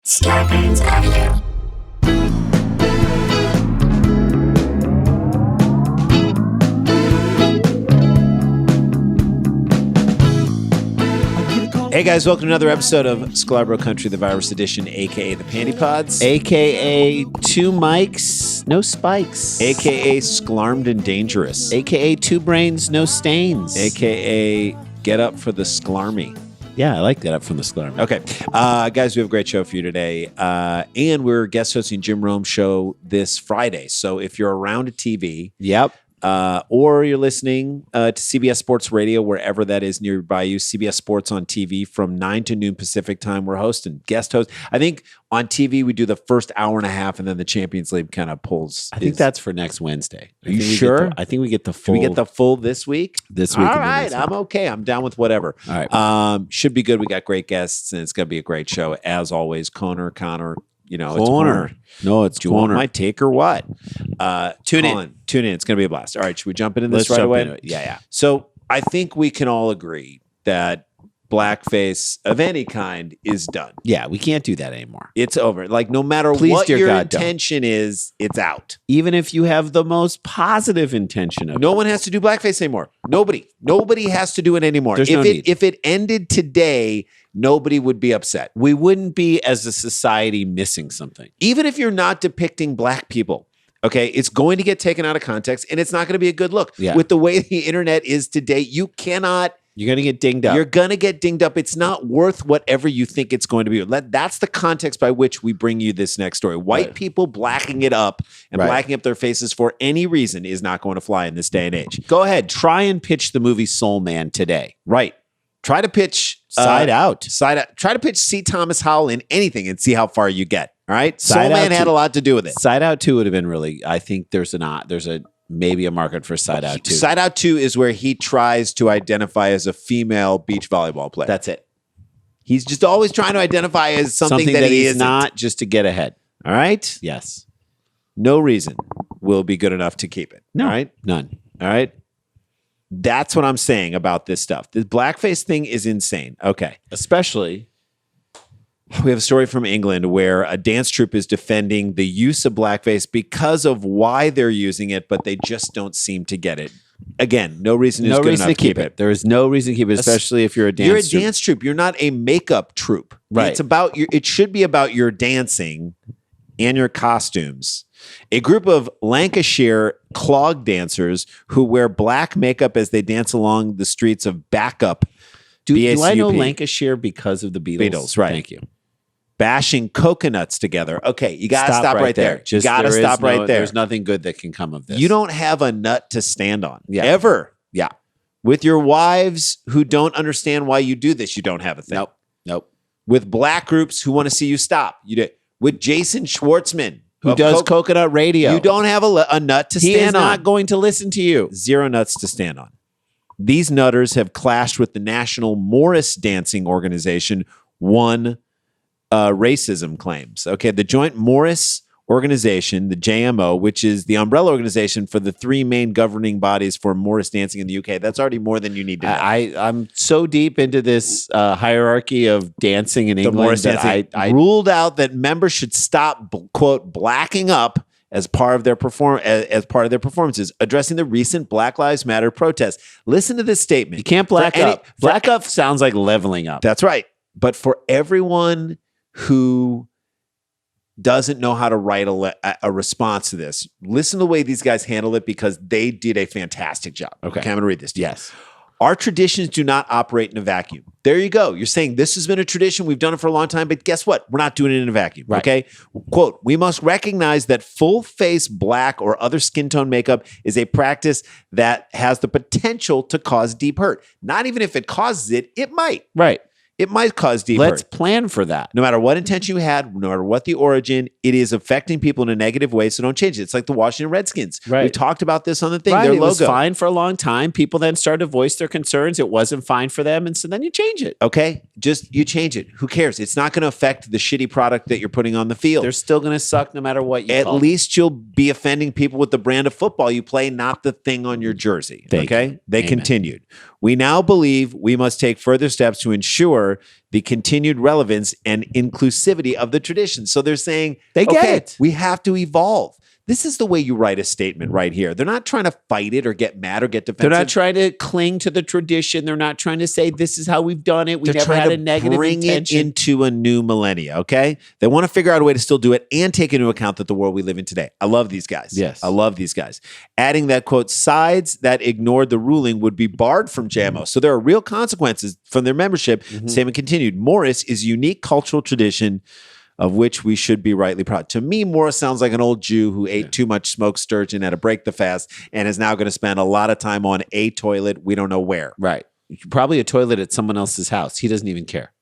Scarpins Avenue. Hey guys, welcome to another episode of Sklarbro Country, the virus edition, aka the Panty Pods, AKA two mics, no spikes, aka Sklarmed and Dangerous, AKA two brains, no stains, aka Get Up for the Sklarmy. Yeah, I like that up from the Sklar. Okay, guys, we have a great show for you today, and we're guest hosting Jim Rome's show this Friday. So if you're around a TV, or you're listening to CBS Sports Radio, wherever that is nearby you, CBS Sports on TV from 9 to noon Pacific time. We're hosting, guest host. I think on TV we do the first hour and a half, and then the Champions League kind of pulls. I think that's for next Wednesday. Are you sure? I think we get the full. Do we get the full this week? This week. All right, I'm okay. I'm down with whatever. All right. Should be good. We got great guests, and it's going to be a great show as always. Connor. You know, it's Corner. No, it's Do you want Corner. my take or what? Tune in. It's going to be a blast. All right, should we jump into this Let's right jump away? into it. Yeah. So I think we can all agree that blackface of any kind is done. Yeah, we can't do that anymore. It's over. Like, no matter Please, what dear your God, don't. intention is, it's out. Even if you have the most positive intention of No one has to do blackface anymore. Nobody has to do it anymore. There's if no it need. if it ended today, nobody would be upset. we wouldn't be as a society missing something. Even if you're not depicting black people, okay, it's going to get taken out of context, and it's not going to be a good look. Yeah. With the way the internet is today, you cannot. You're going to get dinged up. You're going to get dinged up. It's not worth whatever you think it's going to be. That's the context by which we bring you this next story. White people blacking it up and Right. blacking up their faces for any reason is not going to fly in this day and age. Go ahead. Try and pitch the movie Soul Man today. Right. Try to pitch Side Out. Try to pitch C. Thomas Howell in anything and see how far you get. All right. Side Soul Man Out had too. a lot to do with it. Side Out 2 would have been really, I think there's maybe a market for Side Out 2. Side Out 2 is where he tries to identify as a female beach volleyball player. That's it. He's just always trying to identify as something that he he's isn't. not, just to get ahead. All right. Yes. No reason will be good enough to keep it. No. All right. None. All right. That's what I'm saying about this stuff. The blackface thing is insane. Okay. Especially, We have a story from England where a dance troupe is defending the use of blackface because of why they're using it, but they just don't seem to get it. Again, no reason is no good reason enough to keep it. There is no reason to keep it, especially if you're a dance You're a troupe. dance troupe. You're not a makeup troupe. Right. It's about your. It should be about your dancing and your costumes. A group of Lancashire clog dancers who wear black makeup as they dance along the streets of Backup. Do I know BACUP. Lancashire because of the Beatles? Beatles, right. Thank you. Bashing coconuts together. Okay, you got to stop right there. Just got to there is stop right there. There's nothing good that can come of this. You don't have a nut to stand on. Yeah. Ever. Yeah. With your wives who don't understand why you do this, you don't have a thing. Nope. With black groups who want to see you stop, you do. With Jason Schwartzman, Who of does coconut radio? You don't have a nut to He stand is on. not going to listen to you. Zero nuts to stand on. These nutters have clashed with the National Morris Dancing Organization, one racism claims. Okay, the Joint Morris Organization, the JMO, which is the umbrella organization for the three main governing bodies for Morris dancing in the UK. That's already more than you need to know. I'm so deep into this hierarchy of dancing in The England Morris that dancing I ruled out that members should stop, quote, blacking up as part of their performances, addressing the recent Black Lives Matter protests. Listen to this statement. you can't black up. Black up sounds like leveling up. That's right. But for everyone who doesn't know how to write a response to this, listen to the way these guys handle it because they did a fantastic job. Okay, I'm going to read this to you. Yes. Our traditions do not operate in a vacuum. There you go. You're saying this has been a tradition. We've done it for a long time, but guess what? We're not doing it in a vacuum. Right. Okay. Quote, we must recognize that full face black or other skin tone makeup is a practice that has the potential to cause deep hurt. Not even if it causes it, it might. Right. It might cause deep Let's hurt. plan for that. No matter what intention you had, no matter what the origin, it is affecting people in a negative way, so don't change it. It's like the Washington Redskins. Right. We talked about this on the thing. Right. Their It logo. was fine for a long time. People then started to voice their concerns. It wasn't fine for them. And so then you change it. Okay? Just you change it. Who cares? It's not going to affect the shitty product that you're putting on the field. They're still going to suck no matter what you At call them. least you'll be offending people with the brand of football you play, not the thing on your jersey. Thank okay? you. They Amen. continued. We now believe we must take further steps to ensure ensure the continued relevance and inclusivity of the tradition. So they're saying, They get it. We have to evolve. This is the way you write a statement right here. They're not trying to fight it or get mad or get defensive. They're not trying to cling to the tradition. They're not trying to say this is how we've done it. We never had a negative bring intention. it into a new millennia, okay? They want to figure out a way to still do it and take into account that the world we live in today. I love these guys. Yes. I love these guys. Adding that, quote, sides that ignored the ruling would be barred from JAMO. So there are real consequences from their membership. Statement continued. Morris is unique cultural tradition of which we should be rightly proud. To me, Morris sounds like an old Jew who ate too much smoked sturgeon at a break the fast and is now going to spend a lot of time on a toilet we don't know where. Right. Probably a toilet at someone else's house. He doesn't even care.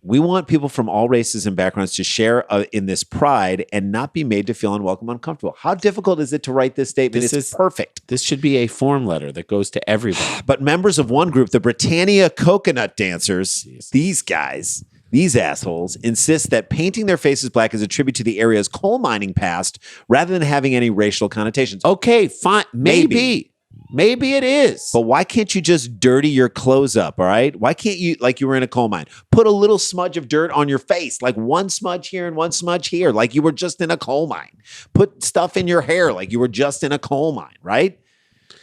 We want people from all races and backgrounds to share in this pride and not be made to feel unwelcome, uncomfortable. How difficult is it to write this statement? It's perfect. This should be a form letter that goes to everybody. But members of one group, the Britannia Coconut Dancers, these guys, these assholes, insist that painting their faces black is a tribute to the area's coal mining past rather than having any racial connotations. Okay, fine. Maybe it is. But why can't you just dirty your clothes up, all right? Why can't you, like you were in a coal mine, put a little smudge of dirt on your face, like one smudge here and one smudge here, like you were just in a coal mine. Put stuff in your hair like you were just in a coal mine, right?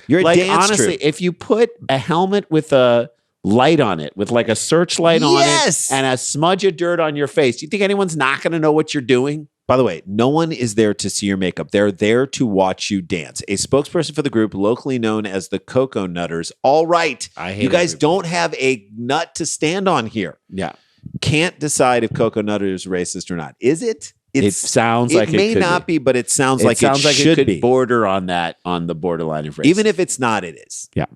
You're a dance honestly, troupe. if you put a helmet with a light on it, with like a searchlight on it, and a smudge of dirt on your face, do you think anyone's not going to know what you're doing? By the way, no one is there to see your makeup. They're there to watch you dance. A spokesperson for the group, locally known as the Cocoa Nutters. All right. You guys don't have a nut to stand on here. Yeah. Can't decide if Cocoa Nutter is racist or not. Is it? It sounds like it may could not be, but it sounds like it should could be. border on that, on the borderline of racist. Even if it's not, it is. Yeah.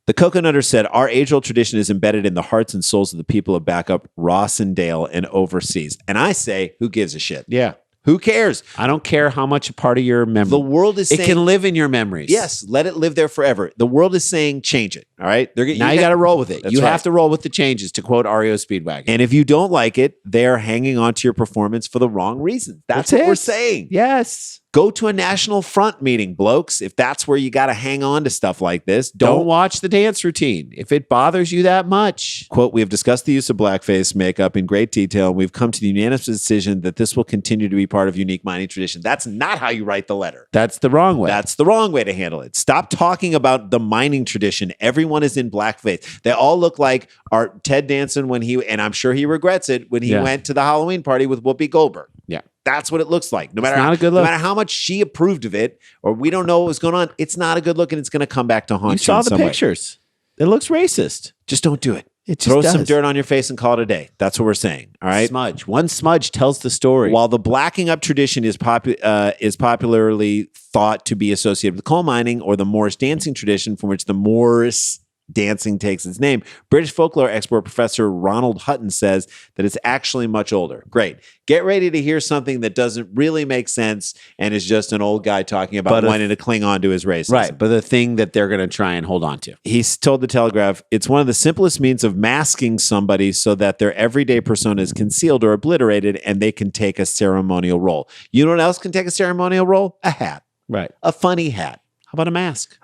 The Cocoa Nutters said, our age-old tradition is embedded in the hearts and souls of the people of backup Rossendale and overseas. And I say, who gives a shit? Yeah. Who cares? I don't care how much a part of your memory. The world is saying, it can live in your memories. Yes, let it live there forever. The world is saying change it. All right. Now you got to roll with it. You right. have to roll with the changes, to quote REO Speedwagon. And if you don't like it, they're hanging on to your performance for the wrong reasons. That's what we're saying. Yes. Go to a National Front meeting, blokes, if that's where you got to hang on to stuff like this. Don't watch the dance routine if it bothers you that much. Quote, we have discussed the use of blackface makeup in great detail, and we've come to the unanimous decision that this will continue to be part of unique mining tradition. That's not how you write the letter. That's the wrong way. That's the wrong way to handle it. Stop talking about the mining tradition. Everyone is in blackface. They all look like our Ted Danson when he, and I'm sure he regrets it, when he went to the Halloween party with Whoopi Goldberg. Yeah. That's what it looks like. No matter, not a good look. No matter how much she approved of it, or we don't know what was going on, it's not a good look, and it's going to come back to haunt you. You saw the some way. pictures. It looks racist. Just don't do it. It just Throw does. some dirt on your face and call it a day. That's what we're saying. All right. Smudge. One smudge tells the story. While the blacking up tradition is popularly thought to be associated with coal mining, or the Morris dancing tradition, from which the Morris dancing takes its name, British folklore expert Professor Ronald Hutton says that it's actually much older. Great. Get ready to hear something that doesn't really make sense and is just an old guy talking about wanting to cling on to his racism. Right, but the thing that they're going to try and hold on to. He's told the Telegraph, it's one of the simplest means of masking somebody so that their everyday persona is concealed or obliterated and they can take a ceremonial role. You know what else can take a ceremonial role? A hat. Right. A funny hat. How about a mask?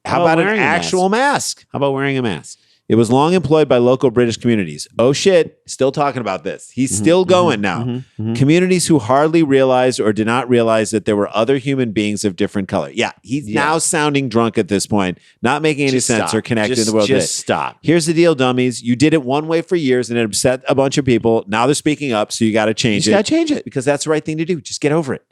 How about an actual mask? How about wearing a mask? It was long employed by local British communities. Oh shit, still talking about this. He's still going now. Communities who hardly realized or did not realize that there were other human beings of different color. Yeah, he's now sounding drunk at this point, not making any sense or connected in the world. Just stop. Here's the deal, dummies. You did it one way for years and it upset a bunch of people. Now they're speaking up, so you got to change it. You got to change it. Because that's the right thing to do. Just get over it.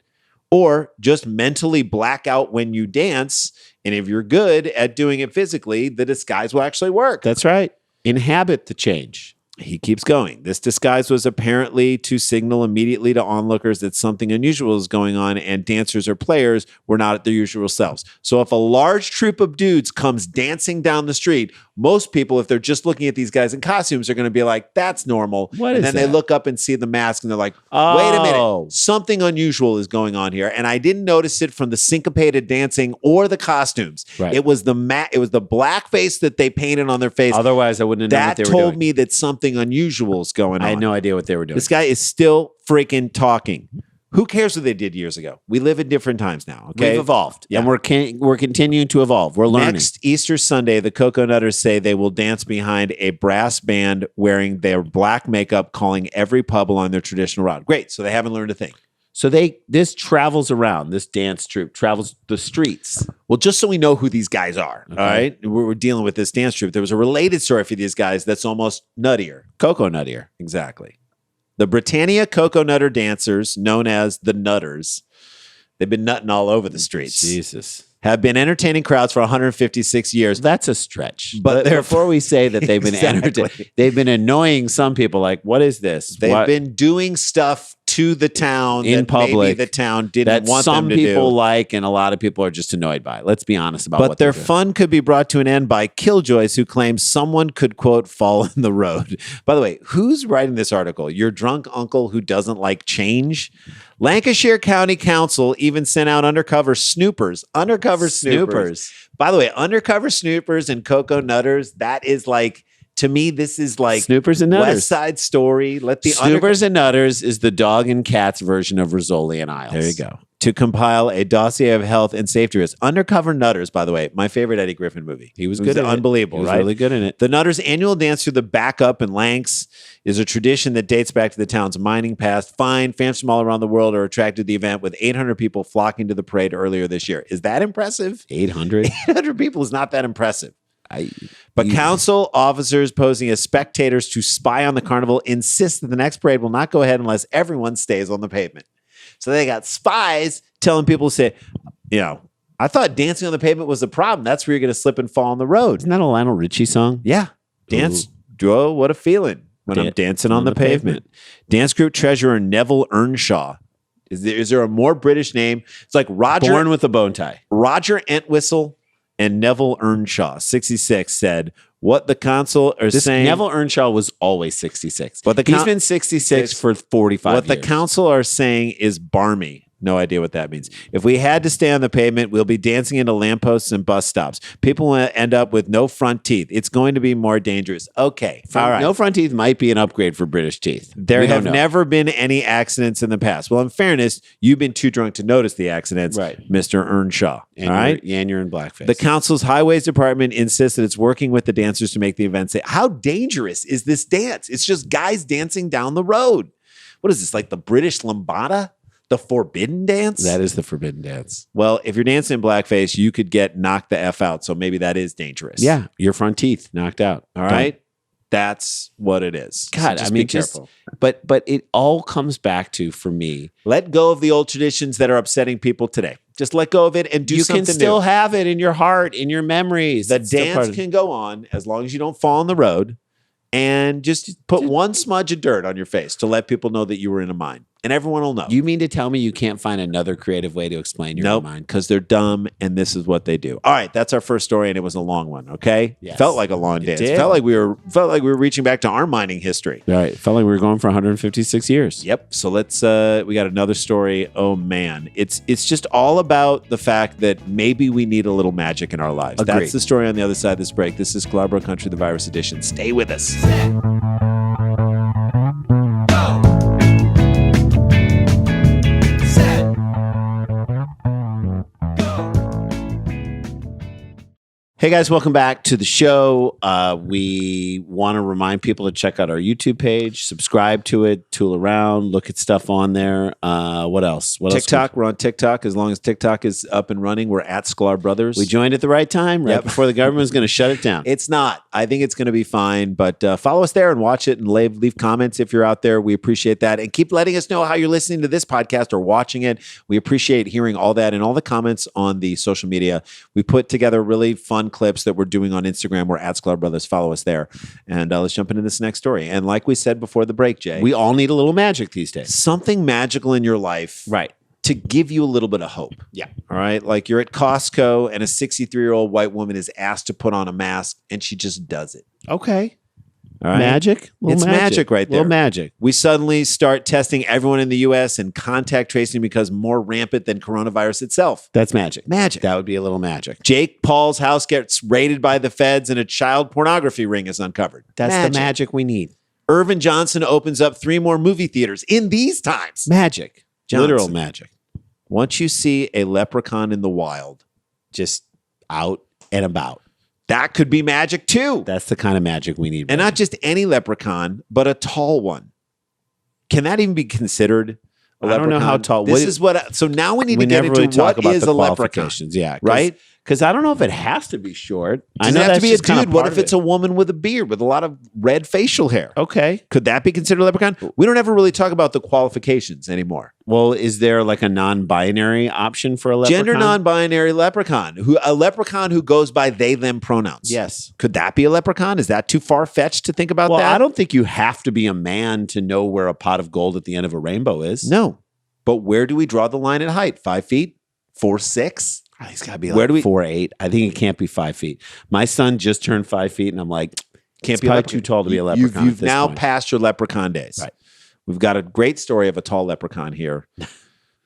Or just mentally black out when you dance. And if you're good at doing it physically, the disguise will actually work. That's right. Inhabit the change. He keeps going. This disguise was apparently to signal immediately to onlookers that something unusual is going on and dancers or players were not at their usual selves. So if a large troop of dudes comes dancing down the street, most people, if they're just looking at these guys in costumes, are going to be like, that's normal. And then they look up and see the mask and they're like, wait a minute, something unusual is going on here. And I didn't notice it from the syncopated dancing or the costumes. Right. It was the blackface that they painted on their face. Otherwise, I wouldn't have known what they were doing. That told me that something unusual is going on. I had no idea what they were doing. This guy is still freaking talking. Who cares what they did years ago? We live in different times now. Okay, we've evolved, yeah. and we're continuing to evolve. We're learning. Next Easter Sunday, the Cocoa Nutters say they will dance behind a brass band wearing their black makeup, calling every pub along their traditional route. Great, so they haven't learned a thing. So this travels around. This dance troupe travels the streets. Well, just so we know who these guys are, all right? We're dealing with this dance troupe. There was a related story for these guys that's almost nuttier. Cocoa nuttier. Exactly. The Britannia Cocoa Nutter dancers, known as the Nutters, they've been nutting all over the streets. Jesus. Have been entertaining crowds for 156 years. That's a stretch. But before we say that they've been entertaining, they've been annoying some people. Like, what is this? They've been doing stuff to the town in that public maybe the town didn't want them to do. Some people like, and a lot of people are just annoyed by. Let's be honest about what But their fun could be brought to an end by killjoys who claim someone could, quote, fall in the road. By the way, who's writing this article? Your drunk uncle who doesn't like change? Lancashire County Council even sent out undercover snoopers. Undercover snoopers. By the way, undercover snoopers and Cocoa Nutters, that is like, to me, this is like Snoopers and Nutters. West Side Story. Snoopers and Nutters is the dog and cats version of Rizzoli and Isles. There you go. To compile a dossier of health and safety risks. Undercover Nutters, by the way, my favorite Eddie Griffin movie. He was good at unbelievable, He was right? really good in it. The Nutters' annual dance through the backup and Lanks is a tradition that dates back to the town's mining past. Fans from all around the world are attracted to the event, with 800 people flocking to the parade earlier this year. Is that impressive? 800? 800 people is not that impressive. But council officers posing as spectators to spy on the carnival insist that the next parade will not go ahead unless everyone stays on the pavement. So they got spies telling people to say, I thought dancing on the pavement was the problem. That's where you're going to slip and fall on the road. Isn't that a Lionel Richie song? Yeah. Dance. Oh, what a feeling when I'm dancing on the pavement. Dance group treasurer Neville Earnshaw. Is there a more British name? It's like Roger. Born with a bone tie. Roger Entwistle and Neville Earnshaw, 66, said what the council are saying. Neville Earnshaw was always 66. But he's been 66 for 45 What years. the council are saying is barmy. No idea what that means. If we had to stay on the pavement, we'll be dancing into lampposts and bus stops. People will end up with no front teeth. It's going to be more dangerous. Okay. All right. No front teeth might be an upgrade for British teeth. There have never been any accidents in the past. Well, in fairness, you've been too drunk to notice the accidents, right, Mr. Earnshaw. And all right. And you're in blackface. The council's highways department insists that it's working with the dancers to make the event safe. How dangerous is this dance? It's just guys dancing down the road. What is this, like the British lambada? The forbidden dance? That is the forbidden dance. Well, if you're dancing in blackface, you could get knocked the F out. So maybe that is dangerous. Yeah. Your front teeth knocked out. All right. That's what it is. God, so be careful. But it all comes back to, for me, let go of the old traditions that are upsetting people today. Just let go of it and do something new. You can still have it in your heart, in your memories. The dance can go on as long as you don't fall on the road, and just put one smudge of dirt on your face to let people know that you were in a mine. And everyone will know. You mean to tell me you can't find another creative way to explain your mind? Because they're dumb, and this is what they do. All right, that's our first story, and it was a long one. Okay, yes. Felt like a long dance. Did. Felt like we were reaching back to our mining history. Right, felt like we were going for 156 years. Yep. So let's. We got another story. Oh man, it's just all about the fact that maybe we need a little magic in our lives. Agreed. That's the story on the other side of this break. This is Sklarbro Country, the Virus Edition. Stay with us. Hey guys, welcome back to the show. We want to remind people to check out our YouTube page, subscribe to it, tool around, look at stuff on there. What else? TikTok. We're on TikTok. As long as TikTok is up and running, we're at Sklar Brothers. We joined at the right time, right before the government was going to shut it down. It's not. I think it's going to be fine, but follow us there and watch it and leave comments if you're out there. We appreciate that. And keep letting us know how you're listening to this podcast or watching it. We appreciate hearing all that and all the comments on the social media. We put together really fun clips that we're doing on Instagram. We're at Sklar Brothers. Follow us there. And let's jump into this next story. And like we said before the break, Jay, we all need a little magic these days. Something magical in your life. Right. To give you a little bit of hope. Yeah. All right. Like you're at Costco and a 63-year-old white woman is asked to put on a mask and she just does it. Okay. All right. Magic? It's magic right there. Little magic. We suddenly start testing everyone in the U.S. and contact tracing becomes more rampant than coronavirus itself. That's magic. Magic. That would be a little magic. Jake Paul's house gets raided by the feds and a child pornography ring is uncovered. That's the magic we need. Irvin Johnson opens up 3 more movie theaters in these times. Magic. Johnson. Literal magic. Once you see a leprechaun in the wild, Just out and about. that could be magic too. That's the kind of magic we need. And not just any leprechaun, but a tall one. Can that even be considered a leprechaun? I don't know how tall. This is what. So now we need to get into what is a leprechaun. Yeah, right? Because I don't know if it has to be short. Does I know it have to be a kind of dude? What if it's a woman with a beard with a lot of red facial hair? Okay. Could that be considered a leprechaun? We don't ever really talk about the qualifications anymore. Well, is there like a non-binary option for a leprechaun? Gender non-binary leprechaun. A leprechaun who goes by they, them pronouns. Yes. Could that be a leprechaun? Is that too far-fetched to think about Well, that? I don't think you have to be a man to know where a pot of gold at the end of a rainbow is. No. But where do we draw the line at height? 5 feet? 4'6"? He's got to be like 4'8". I think it can't be 5 feet. My son just turned 5 feet, and I'm like, Can't it's be probably too tall to be a leprechaun. You've now passed your leprechaun days. Right. We've got a great story of a tall leprechaun here,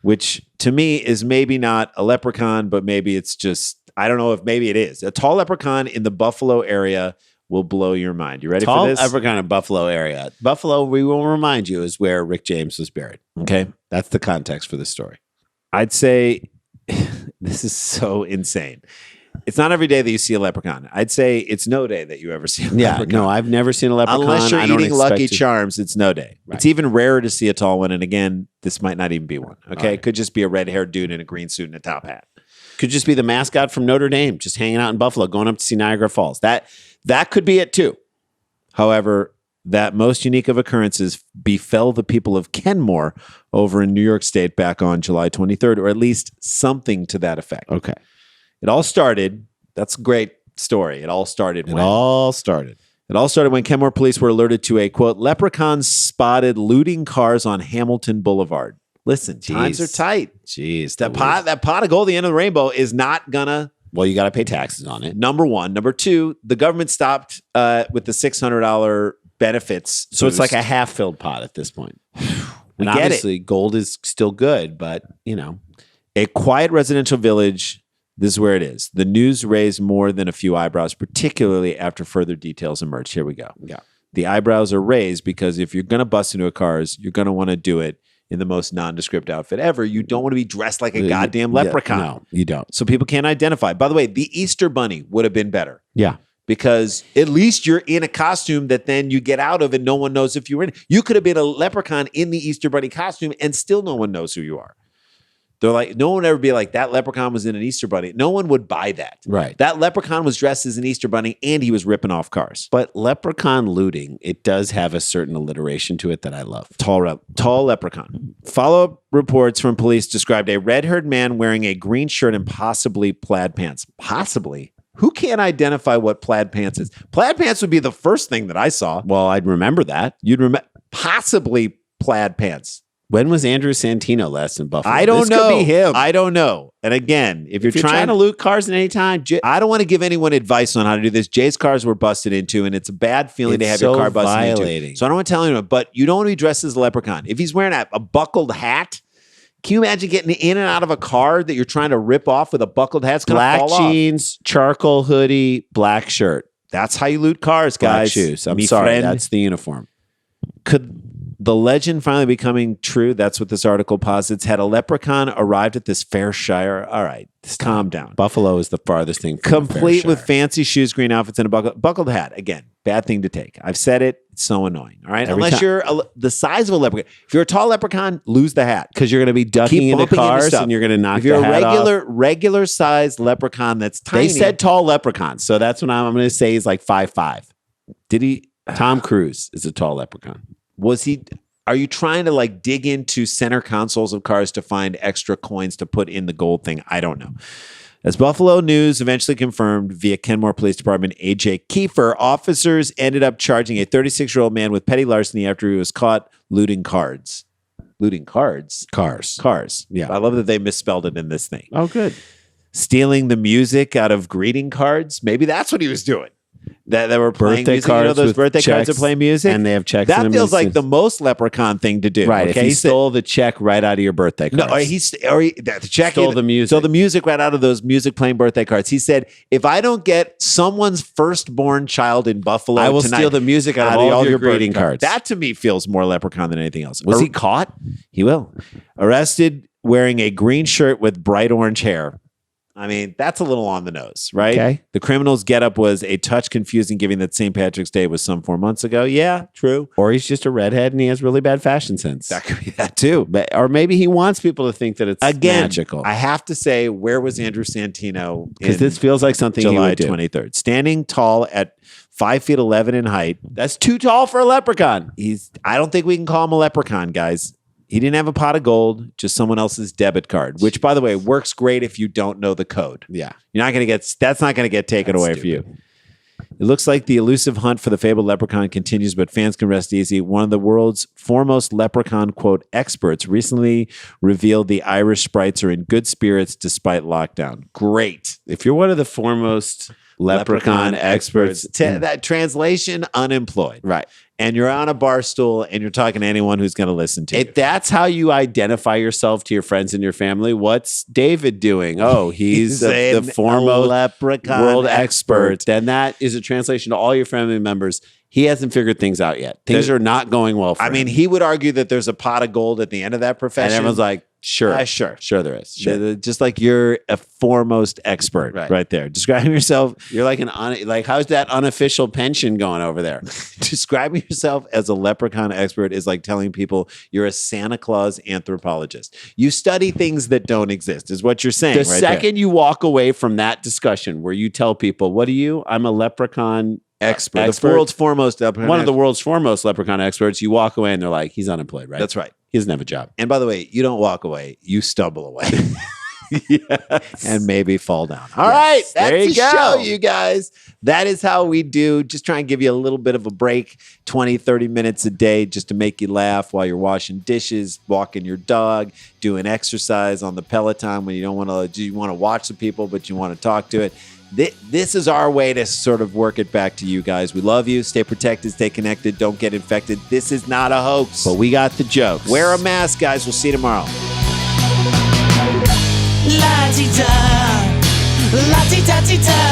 which to me is maybe not a leprechaun, but maybe it's just, I don't know if maybe it is. A tall leprechaun in the Buffalo area will blow your mind. You ready for this? Tall leprechaun in Buffalo area. Buffalo, we will remind you, is where Rick James was buried. Okay. That's the context for this story. I'd say this is so insane. It's not every day that you see a leprechaun. I'd say it's no day that you ever see a leprechaun. No, I've never seen a leprechaun. Unless you're I don't eating Lucky expect to. Charms, it's no day. Right. It's even rarer to see a tall one. And again, this might not even be one. Okay. Right. It could just be a red-haired dude in a green suit and a top hat. Could just be the mascot from Notre Dame, just hanging out in Buffalo, going up to see Niagara Falls. That could be it too. However, that most unique of occurrences befell the people of Kenmore over in New York State back on July 23rd, or at least something to that effect. Okay. It all started. That's a great story. It all started when Kenmore police were alerted to a, quote, leprechaun spotted looting cars on Hamilton Boulevard. Listen, times are tight. Jeez. That pot of gold at the end of the rainbow is not gonna. Well, you got to pay taxes on it. Number one. Number two, the government stopped with the $600 benefits. So it's like a half-filled pot at this point. And get obviously, gold is still good, but, a quiet residential village. This is where it is. The news raised more than a few eyebrows, particularly after further details emerged. Here we go. Yeah. The eyebrows are raised because if you're going to bust into a cars, you're going to want to do it in the most nondescript outfit ever. You don't want to be dressed like a goddamn leprechaun. No, you don't. So people can't identify. By the way, the Easter Bunny would have been better. Yeah. Because at least you're in a costume that then you get out of and no one knows if you were in. You could have been a leprechaun in the Easter Bunny costume and still no one knows who you are. They're like, no one would ever be like, that leprechaun was in an Easter Bunny. No one would buy that. Right. That leprechaun was dressed as an Easter Bunny and he was ripping off cars. But leprechaun looting, it does have a certain alliteration to it that I love. Tall leprechaun. Follow-up reports from police described a red-haired man wearing a green shirt and possibly plaid pants. Possibly? Who can't identify what plaid pants is? Plaid pants would be the first thing that I saw. Well, I'd remember that. You'd remember possibly plaid pants. When was Andrew Santino last in Buffalo? I don't know. Could be him. I don't know. And again, if you're trying to loot cars at any time, I don't want to give anyone advice on how to do this. Jay's cars were busted into, and it's a bad feeling to have your car busted into. So I don't want to tell anyone, but you don't want to be dressed as a leprechaun. If he's wearing a buckled hat, can you imagine getting in and out of a car that you're trying to rip off with a buckled hat? It's gonna black fall off. jeans, charcoal hoodie, black shirt. That's how you loot cars, Black guys. shoes. I'm Me sorry. friend. That's the uniform. Could the legend finally becoming true? That's what this article posits. Had a leprechaun arrived at this Fairshire? All right, calm down. Buffalo is the farthest thing from Complete with Fairshire. fancy shoes, green outfits, and a buckled hat. Again, bad thing to take. I've said it. It's so annoying. All right, unless you're the size of a leprechaun. If you're a tall leprechaun, lose the hat because you're going to be ducking into bumping cars stuff. and you're going to knock If you're the a hat regular sized leprechaun that's tiny. They said tall leprechaun, so that's what I'm going to say. He's like 5'5". Did he? Tom Cruise is a tall leprechaun. Was he? Are you trying to like dig into center consoles of cars to find extra coins to put in the gold thing? I don't know. As Buffalo News eventually confirmed via Kenmore Police Department AJ Kiefer, officers ended up charging a 36-year-old man with petty larceny after he was caught looting cards. Looting cards? Cars. Yeah. I love that they misspelled it in this thing. Oh, good. Stealing the music out of greeting cards. Maybe that's what he was doing. that were playing Birthday music. You know cards those with birthday cards checks, that play music? and they have checks in That them. feels like the most leprechaun thing to do. Right. Okay? If he stole the check right out of your birthday cards. No, the check Stole the music. Stole the music right out of those music playing birthday cards. He said, if I don't get someone's firstborn child in Buffalo I will tonight, steal the music out of all your greeting cards. That to me feels more leprechaun than anything else. Was he caught? He will. Arrested wearing a green shirt with bright orange hair. I mean, that's a little on the nose, right? Okay. The criminal's getup was a touch confusing, given that St. Patrick's Day was some 4 months ago. Yeah, true. Or he's just a redhead and he has really bad fashion sense. That could be that too. Or maybe he wants people to think that it's magical. I have to say, where was Andrew Santino? Because this feels like something he July would do. 23rd. Standing tall at 5'11" in height. That's too tall for a leprechaun. I don't think we can call him a leprechaun, guys. He didn't have a pot of gold, just someone else's debit card, which, by the way, works great if you don't know the code. Yeah. That's not going to get taken away from you. It looks like the elusive hunt for the fabled leprechaun continues, but fans can rest easy. One of the world's foremost leprechaun, quote, experts recently revealed the Irish sprites are in good spirits despite lockdown. Great. If you're one of the foremost leprechaun experts, that translation, unemployed. Right. And you're on a bar stool and you're talking to anyone who's going to listen to you. If that's how you identify yourself to your friends and your family, what's David doing? Oh, he's the foremost leprechaun world expert. Then that is a translation to all your family members. He hasn't figured things out yet. Things are not going well for him. I mean, he would argue that there's a pot of gold at the end of that profession. And everyone's like, sure. Sure there is. Sure. Just like you're a foremost expert right there. Describing yourself. You're like how's that unofficial pension going over there? Describing yourself as a leprechaun expert is like telling people you're a Santa Claus anthropologist. You study things that don't exist, is what you're saying. The second you walk away from that discussion where you tell people, what are you? I'm a leprechaun expert. The world's foremost leprechaun. One of the world's foremost leprechaun experts. You walk away and they're like, he's unemployed, right? That's right. He doesn't have a job. And by the way, you don't walk away, you stumble away. Yes. And maybe fall down. All right. That's there you the go. show, you guys. That is how we do. Just try and give you a little bit of a break, 20, 30 minutes a day, just to make you laugh while you're washing dishes, walking your dog, doing exercise on the Peloton when you don't want to, you want to watch the people, but you want to talk to it. This is our way to sort of work it back to you guys. We love you. Stay protected. Stay connected. Don't get infected. This is not a hoax. But we got the jokes. Wear a mask, guys. We'll see you tomorrow. La-ti-da, la-ti-da-ti-da.